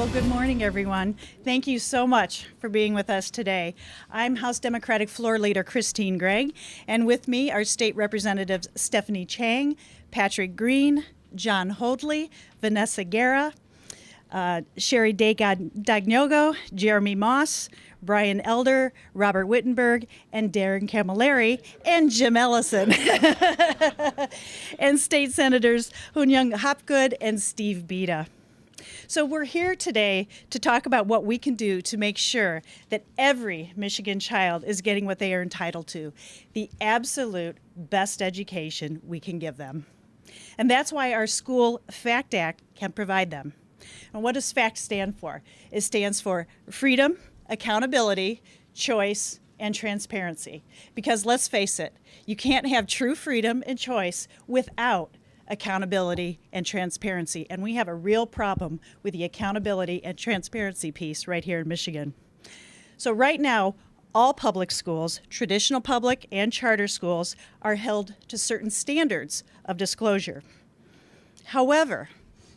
Well, good morning, everyone. Thank you so much for being with us today. I'm House Democratic Floor Leader Christine Gregg, and with me are State Representatives Stephanie Chang, Patrick Green, John Hoadley, Vanessa Guerra, Sherry Dagnogo, Jeremy Moss, Brian Elder, Robert Wittenberg, and Darren Camilleri, and Jim Ellison. And State Senators Hunyung Hopgood and Steve Beda. So we're here today to talk about what we can do to make sure that every Michigan child is getting what they are entitled to, the absolute best education we can give them. And that's why our School FACT Act can provide them. And what does FACT stand for? It stands for freedom, accountability, choice, and transparency. Because let's face it, you can't have true freedom and choice without accountability and transparency. And we have a real problem with the accountability and transparency piece right here in Michigan. So right now, all public schools, traditional public and charter schools, are held to certain standards of disclosure. However,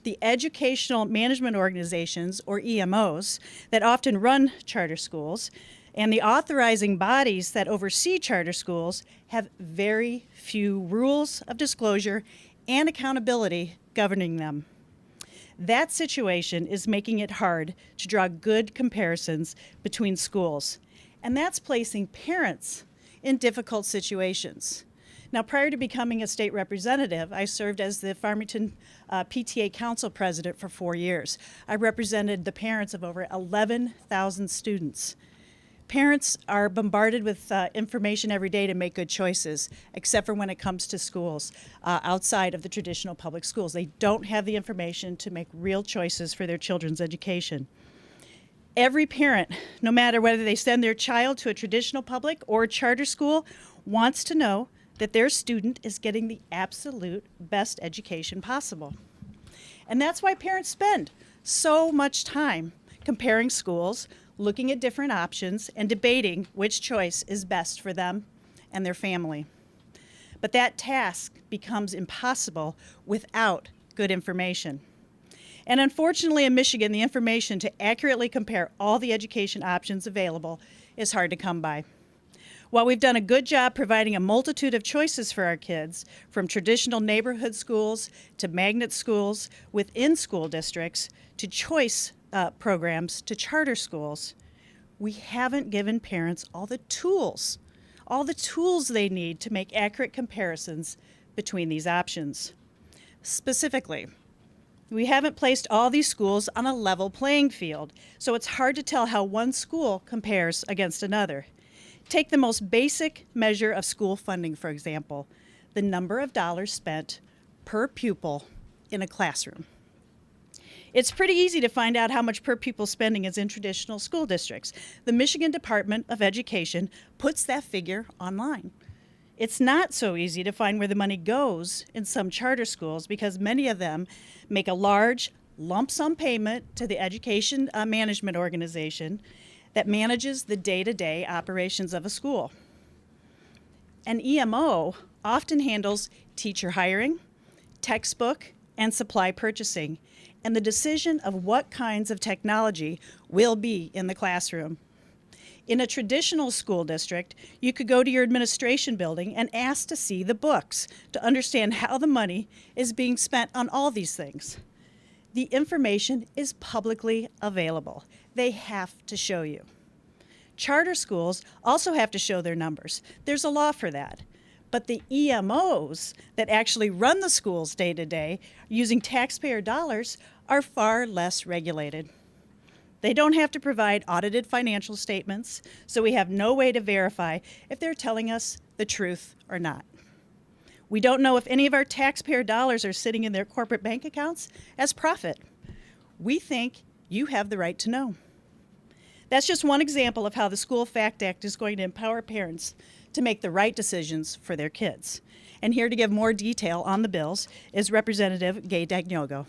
the educational management organizations, or EMOs, that often run charter schools, and the authorizing bodies that oversee charter schools have very few rules of disclosure and accountability governing them. That situation is making it hard to draw good comparisons between schools, and that's placing parents in difficult situations. Now, prior to becoming a state representative, I served as the Farmington PTA Council president for 4 years. I represented the parents of over 11,000 students. Parents are bombarded with information every day to make good choices, except for when it comes to schools outside of the traditional public schools. They don't have the information to make real choices for their children's education. Every parent, no matter whether they send their child to a traditional public or a charter school, wants to know that their student is getting the absolute best education possible. And that's why parents spend so much time comparing schools, looking at different options, and debating which choice is best for them and their family. But that task becomes impossible without good information. And unfortunately in Michigan, the information to accurately compare all the education options available is hard to come by. While we've done a good job providing a multitude of choices for our kids, from traditional neighborhood schools to magnet schools within school districts to choice programs to charter schools, we haven't given parents all the tools they need to make accurate comparisons between these options. Specifically, we haven't placed all these schools on a level playing field, so it's hard to tell how one school compares against another. Take the most basic measure of school funding, for example, the number of dollars spent per pupil in a classroom. It's pretty easy to find out how much per pupil spending is in traditional school districts. The Michigan Department of Education puts that figure online. It's not so easy to find where the money goes in some charter schools because many of them make a large lump sum payment to the education management organization that manages the day-to-day operations of a school. An EMO often handles teacher hiring, textbook, and supply purchasing, and the decision of what kinds of technology will be in the classroom. In a traditional school district, you could go to your administration building and ask to see the books to understand how the money is being spent on all these things. The information is publicly available. They have to show you. Charter schools also have to show their numbers. There's a law for that. But the EMOs that actually run the schools day to day using taxpayer dollars are far less regulated. They don't have to provide audited financial statements, so we have no way to verify if they're telling us the truth or not. We don't know if any of our taxpayer dollars are sitting in their corporate bank accounts as profit. We think you have the right to know. That's just one example of how the School FACT Act is going to empower parents to make the right decisions for their kids. And here to give more detail on the bills is Representative Gay Dagnogo.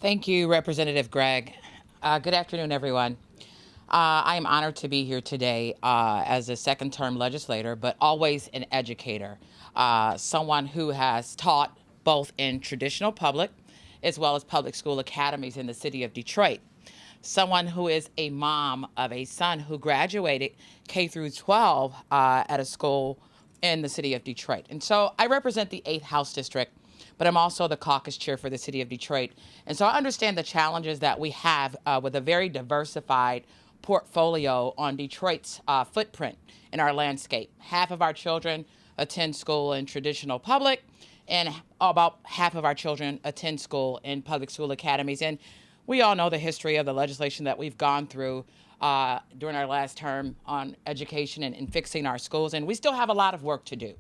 Thank you, Representative Gregg. Good afternoon, everyone. I am honored to be here today as a second-term legislator, but always an educator, someone who has taught both in traditional public as well as public school academies in the city of Detroit. Someone who is a mom of a son who graduated K through 12 at a school in the city of Detroit. And so I represent the 8th House District, but I'm also the caucus chair for the city of Detroit. And so I understand the challenges that we have with a very diversified portfolio on Detroit's footprint in our landscape. Half of our children attend school in traditional public, and about half of our children attend school in public school academies. And we all know the history of the legislation that we've gone through during our last term on education and fixing our schools, and we still have a lot of work to do.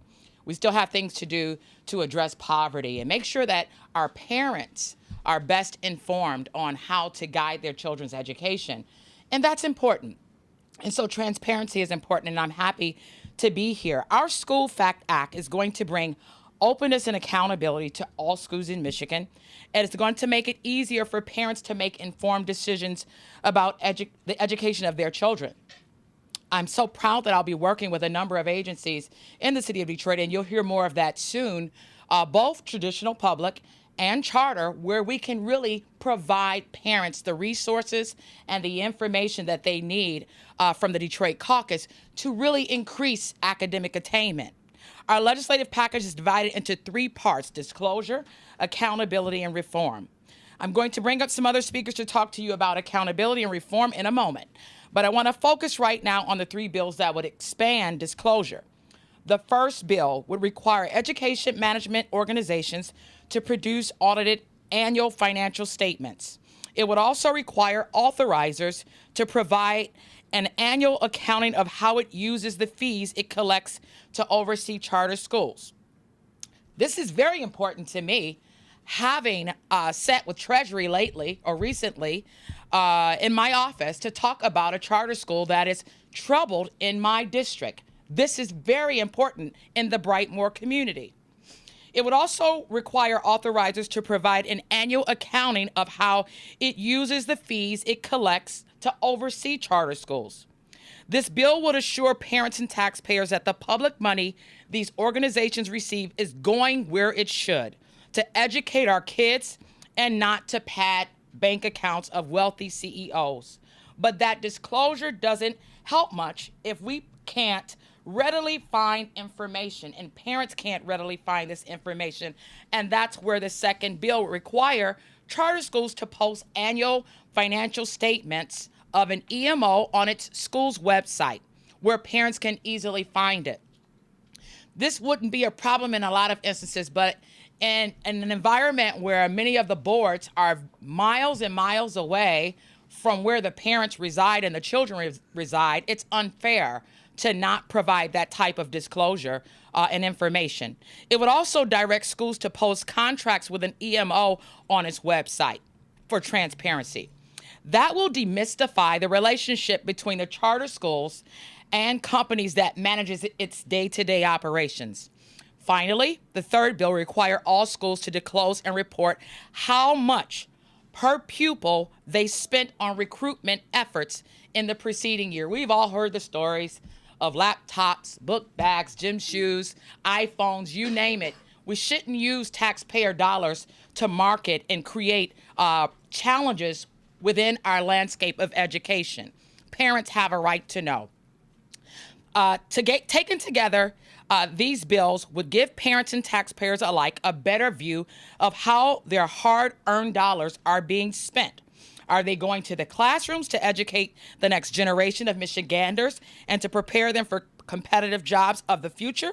We still have things to do to address poverty and make sure that our parents are best informed on how to guide their children's education, and that's important. And so transparency is important, and I'm happy to be here. Our School Fact Act is going to bring openness and accountability to all schools in Michigan, and it's going to make it easier for parents to make informed decisions about the education of their children. I'm so proud that I'll be working with a number of agencies in the city of Detroit, and you'll hear more of that soon, both traditional public and charter, where we can really provide parents the resources and the information that they need from the Detroit caucus to really increase academic attainment. Our legislative package is divided into 3 parts: disclosure, accountability, and reform. I'm going to bring up some other speakers to talk to you about accountability and reform in a moment, but I want to focus right now on the 3 bills that would expand disclosure. The first bill would require education management organizations to produce audited annual financial statements. It would also require authorizers to provide an annual accounting of how it uses the fees it collects to oversee charter schools. This is very important to me, having sat with Treasury recently in my office to talk about a charter school that is troubled in my district. This is very important in the Brightmoor community. It would also require authorizers to provide an annual accounting of how it uses the fees it collects to oversee charter schools. This bill would assure parents and taxpayers that the public money these organizations receive is going where it should, to educate our kids and not to pad bank accounts of wealthy CEOs. But that disclosure doesn't help much if we can't readily find information, and parents can't readily find this information. And that's where the second bill would require charter schools to post annual financial statements of an EMO on its school's website, where parents can easily find it. This wouldn't be a problem in a lot of instances, but in an environment where many of the boards are miles and miles away from where the parents reside and the children reside, it's unfair to not provide that type of disclosure and information. It would also direct schools to post contracts with an EMO on its website for transparency. That will demystify the relationship between the charter schools and companies that manages its day-to-day operations. Finally, the third bill require all schools to disclose and report how much per pupil they spent on recruitment efforts in the preceding year. We've all heard the stories of laptops, book bags, gym shoes, iPhones, you name it. We shouldn't use taxpayer dollars to market and create challenges within our landscape of education. Parents have a right to know. Taken together, these bills would give parents and taxpayers alike a better view of how their hard-earned dollars are being spent. Are they going to the classrooms to educate the next generation of Michiganders and to prepare them for competitive jobs of the future?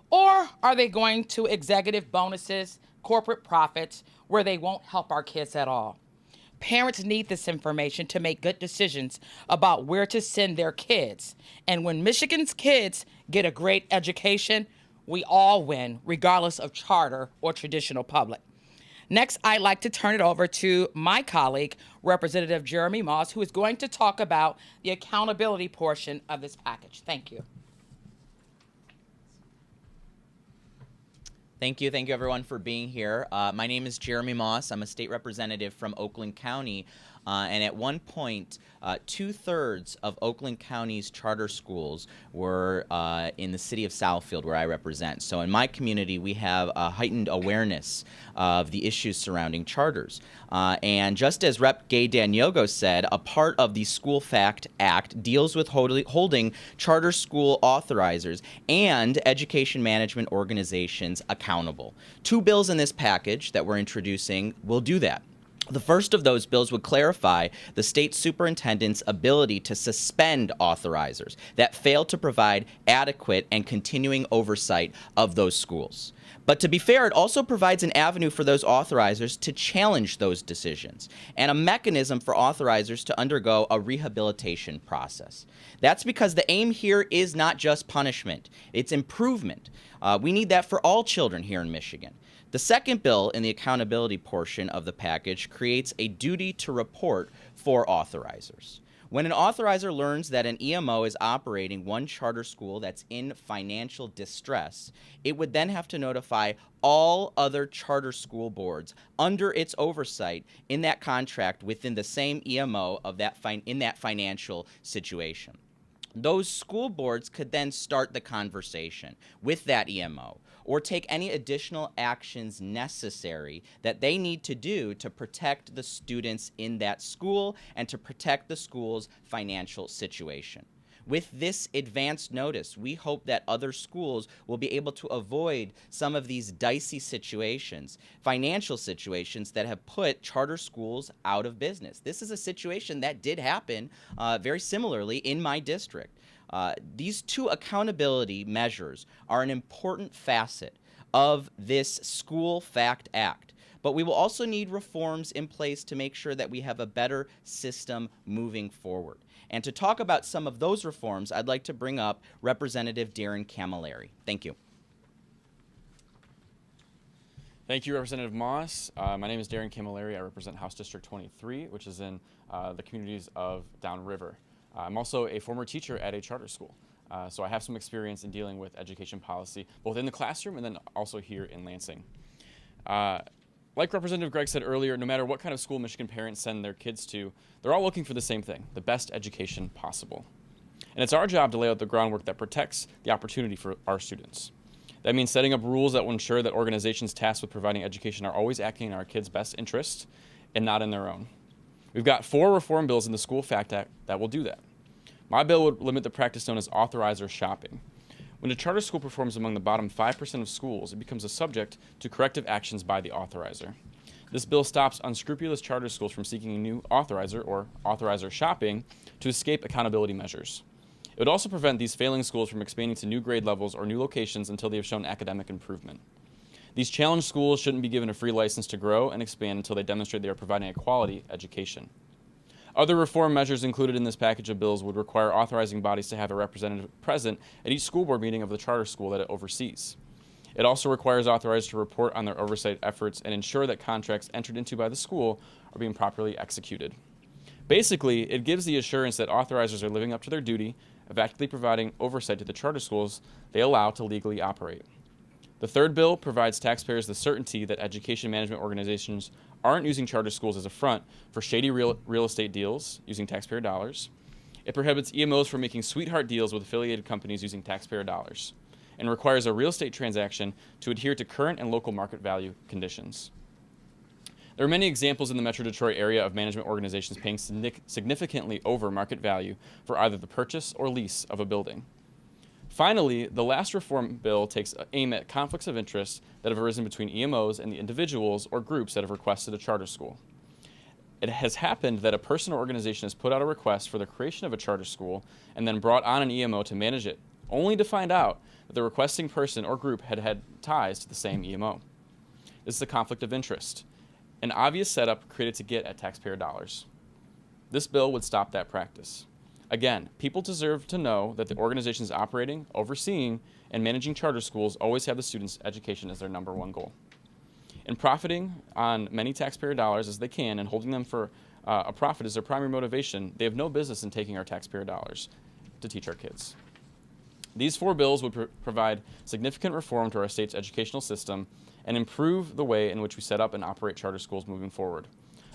Or are they going to executive bonuses, corporate profits, where they won't help our kids at all? Parents need this information to make good decisions about where to send their kids. And when Michigan's kids get a great education, we all win, regardless of charter or traditional public. Next, I'd like to turn it over to my colleague, Representative Jeremy Moss, who is going to talk about the accountability portion of this package. Thank you. Thank you everyone for being here. My name is Jeremy Moss. I'm a state representative from Oakland County. And at one point, 2/3 of Oakland County's charter schools were in the city of Southfield, where I represent. So in my community, we have a heightened awareness of the issues surrounding charters. And just as Rep. Gay Danyogo said, a part of the School Fact Act deals with holding charter school authorizers and education management organizations accountable. Two bills in this package that we're introducing will do that. The first of those bills would clarify the state superintendent's ability to suspend authorizers that fail to provide adequate and continuing oversight of those schools. But to be fair, it also provides an avenue for those authorizers to challenge those decisions and a mechanism for authorizers to undergo a rehabilitation process. That's because the aim here is not just punishment, it's improvement. We need that for all children here in Michigan. The second bill in the accountability portion of the package creates a duty to report for authorizers. When an authorizer learns that an EMO is operating one charter school that's in financial distress, it would then have to notify all other charter school boards under its oversight in that contract within the same EMO of in that financial situation. Those school boards could then start the conversation with that EMO or take any additional actions necessary that they need to do to protect the students in that school and to protect the school's financial situation. With this advance notice, we hope that other schools will be able to avoid some of these dicey situations, financial situations that have put charter schools out of business. This is a situation that did happen very similarly in my district. These two accountability measures are an important facet of this School Fact Act. But we will also need reforms in place to make sure that we have a better system moving forward. And to talk about some of those reforms, I'd like to bring up Representative Darren Camilleri. Thank you. Thank you, Representative Moss. My name is Darren Camilleri. I represent House District 23, which is in the communities of Downriver. I'm also a former teacher at a charter school, so I have some experience in dealing with education policy, both in the classroom and then also here in Lansing. Like Representative Gregg said earlier, no matter what kind of school Michigan parents send their kids to, they're all looking for the same thing, the best education possible. And it's our job to lay out the groundwork that protects the opportunity for our students. That means setting up rules that will ensure that organizations tasked with providing education are always acting in our kids' best interest and not in their own. We've got 4 reform bills in the School Fact Act that will do that. My bill would limit the practice known as authorizer shopping. When a charter school performs among the bottom 5% of schools, it becomes a subject to corrective actions by the authorizer. This bill stops unscrupulous charter schools from seeking a new authorizer or authorizer shopping to escape accountability measures. It would also prevent these failing schools from expanding to new grade levels or new locations until they have shown academic improvement. These challenged schools shouldn't be given a free license to grow and expand until they demonstrate they are providing a quality education. Other reform measures included in this package of bills would require authorizing bodies to have a representative present at each school board meeting of the charter school that it oversees. It also requires authorizers to report on their oversight efforts and ensure that contracts entered into by the school are being properly executed. Basically, it gives the assurance that authorizers are living up to their duty of actively providing oversight to the charter schools they allow to legally operate. The third bill provides taxpayers the certainty that education management organizations aren't using charter schools as a front for shady real estate deals using taxpayer dollars. It prohibits EMOs from making sweetheart deals with affiliated companies using taxpayer dollars, and requires a real estate transaction to adhere to current and local market value conditions. There are many examples in the Metro Detroit area of management organizations paying significantly over market value for either the purchase or lease of a building. Finally, the last reform bill takes aim at conflicts of interest that have arisen between EMOs and the individuals or groups that have requested a charter school. It has happened that a person or organization has put out a request for the creation of a charter school and then brought on an EMO to manage it, only to find out that the requesting person or group had had ties to the same EMO. This is a conflict of interest, an obvious setup created to get at taxpayer dollars. This bill would stop that practice. Again, people deserve to know that the organizations operating, overseeing, and managing charter schools always have the students' education as their number one goal. In profiting on many taxpayer dollars as they can and holding them for a profit as their primary motivation, they have no business in taking our taxpayer dollars to teach our kids. These 4 bills would provide significant reform to our state's educational system and improve the way in which we set up and operate charter schools moving forward.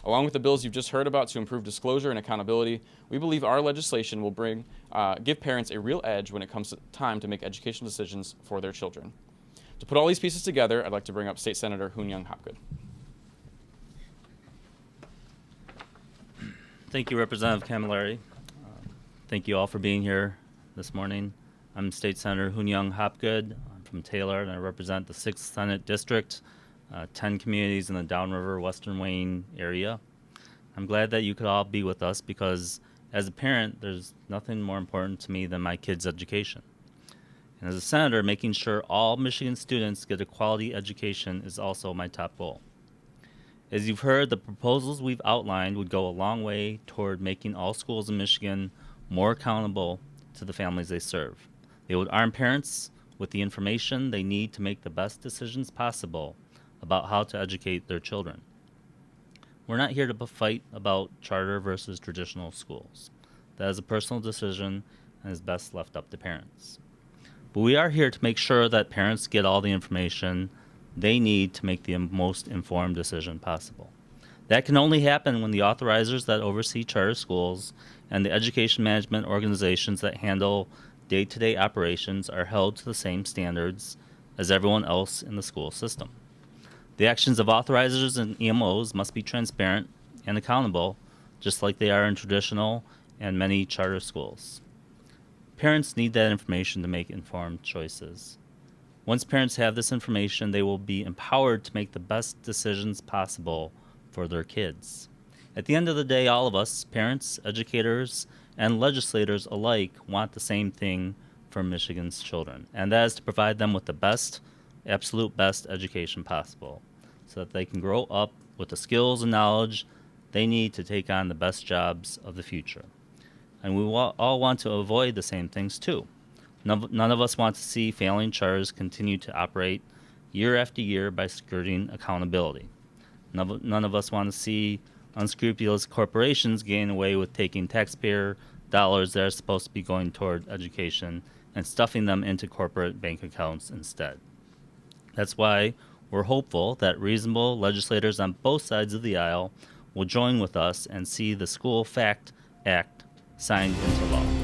Along with the bills you've just heard about to improve disclosure and accountability, we believe our legislation will give parents a real edge when it comes to time to make educational decisions for their children. To put all these pieces together, I'd like to bring up State Senator Hoon Young Hopgood. Thank you, Representative Camilleri. Thank you all for being here this morning. I'm State Senator Hoon Young Hopgood. I'm from Taylor, and I represent the 6th Senate District, 10 communities in the Downriver, Western Wayne area. I'm glad that you could all be with us because as a parent, there's nothing more important to me than my kids' education. And as a senator, making sure all Michigan students get a quality education is also my top goal. As you've heard, the proposals we've outlined would go a long way toward making all schools in Michigan more accountable to the families they serve. They would arm parents with the information they need to make the best decisions possible about how to educate their children. We're not here to fight about charter versus traditional schools. That is a personal decision and is best left up to parents. But we are here to make sure that parents get all the information they need to make the most informed decision possible. That can only happen when the authorizers that oversee charter schools and the education management organizations that handle day-to-day operations are held to the same standards as everyone else in the school system. The actions of authorizers and EMOs must be transparent and accountable, just like they are in traditional and many charter schools. Parents need that information to make informed choices. Once parents have this information, they will be empowered to make the best decisions possible for their kids. At the end of the day, all of us, parents, educators, and legislators alike, want the same thing for Michigan's children, and that is to provide them with the best, absolute best education possible, so that they can grow up with the skills and knowledge they need to take on the best jobs of the future. And we all want to avoid the same things too. None of us want to see failing charters continue to operate year after year by skirting accountability. None of us want to see unscrupulous corporations gain away with taking taxpayer dollars that are supposed to be going toward education and stuffing them into corporate bank accounts instead. That's why we're hopeful that reasonable legislators on both sides of the aisle will join with us and see the School Fact Act signed into law.